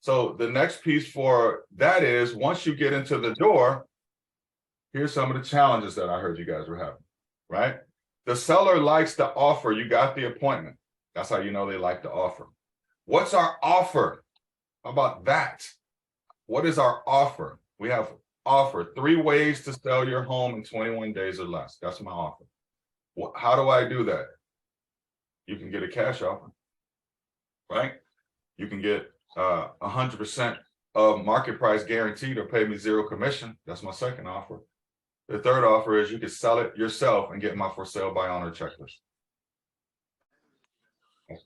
So the next piece for that is once you get into the door, here's some of the challenges that I heard you guys were having, right? The seller likes the offer. You got the appointment. That's how you know they like the offer. What's our offer? How about that? What is our offer? We have offer 3 ways to sell your home in 21 days or less. That's my offer. How do I do that? You can get a cash offer, right? You can get 100% of market price guaranteed or pay me 0 commission. That's my second offer. The third offer is you can sell it yourself and get my for sale by owner checklist.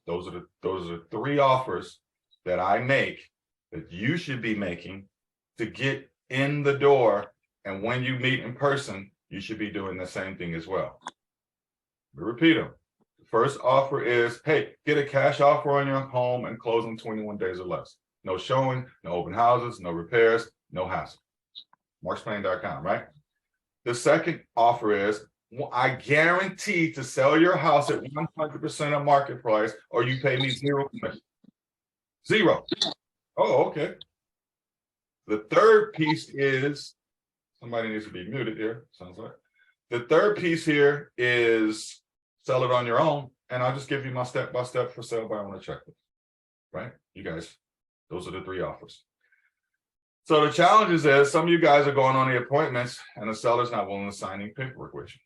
Those are the 3 offers that I make that you should be making to get in the door. And when you meet in person, you should be doing the same thing as well. Let me repeat them. The first offer is, hey, get a cash offer on your home and close in 21 days or less. No showing, no open houses, no repairs, no hassle. marksplain.com, right? The second offer is, I guarantee to sell your house at 100% of market price, or you pay me 0 commission. 0. Oh, okay. The third piece is, somebody needs to be muted here, sounds like. The third piece here is sell it on your own, and I'll just give you my step-by-step for sale by owner checklist, right? You guys, those are the 3 offers. So the challenges is some of you guys are going on the appointments and the seller's not willing to sign any paperwork with you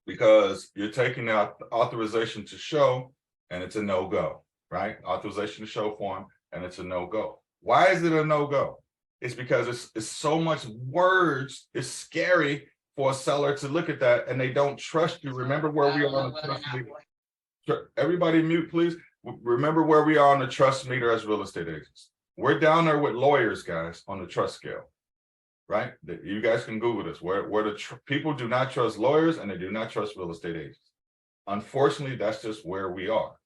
because you're taking the authorization to show and it's a no-go, right? Authorization to show form and it's a no-go. Why is it a no-go? It's because it's so much words. It's scary for a seller to look at that and they don't trust you. Remember where we are on the trust meter. Everybody mute, please. Remember where we are on the trust meter as real estate agents. We're down there with lawyers, guys, on the trust scale, right? You guys can Google this, where the people do not trust lawyers and they do not trust real estate agents. Unfortunately, that's just where we are.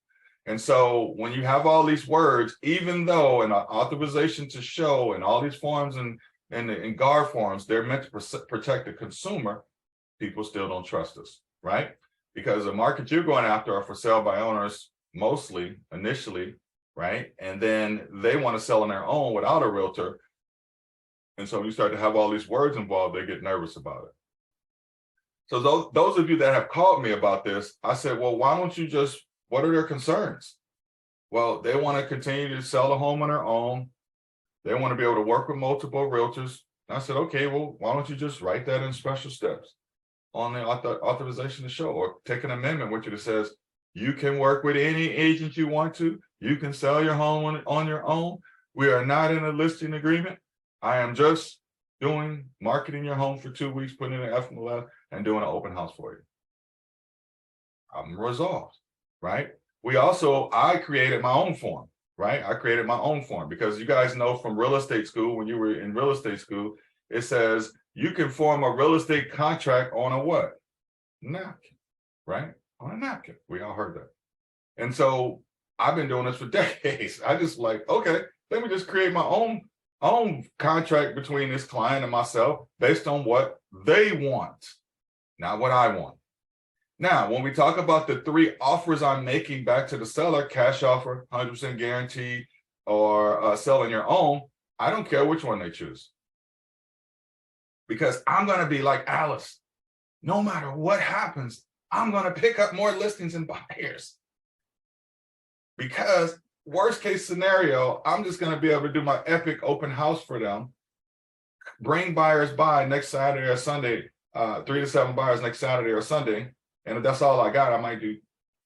And so when you have all these words, even though an authorization to show and all these forms and GAR forms, they're meant to protect the consumer, people still don't trust us, right? Because the market you're going after are for sale by owners, mostly, initially, right? And then they want to sell on their own without a realtor. And so when you start to have all these words involved, they get nervous about it. So those of you that have called me about this, I said, well, why don't you just, what are their concerns? Well, they want to continue to sell the home on their own. They want to be able to work with multiple realtors. And I said, okay, well, why don't you just write that in special steps on the authorization to show, or take an amendment with you that says, you can work with any agent you want to. You can sell your home on your own. We are not in a listing agreement. I am just marketing your home for 2 weeks, putting in an FMLS and doing an open house for you. I'm resolved, right? I created my own form, right? I created my own form because you guys know from real estate school, when you were in real estate school, it says you can form a real estate contract on a what? Napkin, right? On a napkin. We all heard that. And so I've been doing this for decades. I just like, okay, let me just create my own contract between this client and myself based on what they want, not what I want. Now, when we talk about the 3 offers I'm making back to the seller, cash offer, 100% guarantee, or selling your own, I don't care which one they choose. Because I'm going to be like Alice. No matter what happens, I'm going to pick up more listings and buyers. Because worst case scenario, I'm just going to be able to do my epic open house for them, bring buyers by next Saturday or Sunday, 3 to 7 buyers next Saturday or Sunday. And if that's all I got, I might do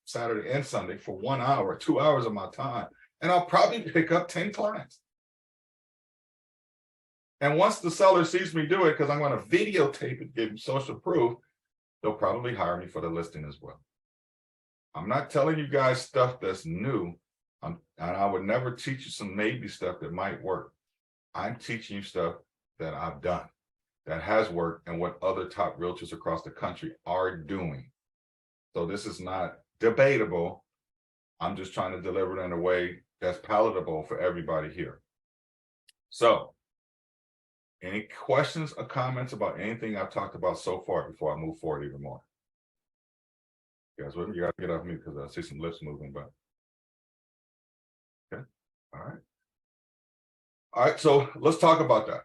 Saturday and Sunday for 1 hour, 2 hours of my time. And I'll probably pick up 10 clients. And once the seller sees me do it, because I'm going to videotape it, give them social proof, they'll probably hire me for the listing as well. I'm not telling you guys stuff that's new. And I would never teach you some maybe stuff that might work. I'm teaching you stuff that I've done, that has worked, and what other top realtors across the country are doing. So this is not debatable. I'm just trying to deliver it in a way that's palatable for everybody here. So, any questions or comments about anything I've talked about so far before I move forward even more? You guys with me? You gotta get off mute because I see some lips moving, but okay. All right. All right, so let's talk about that.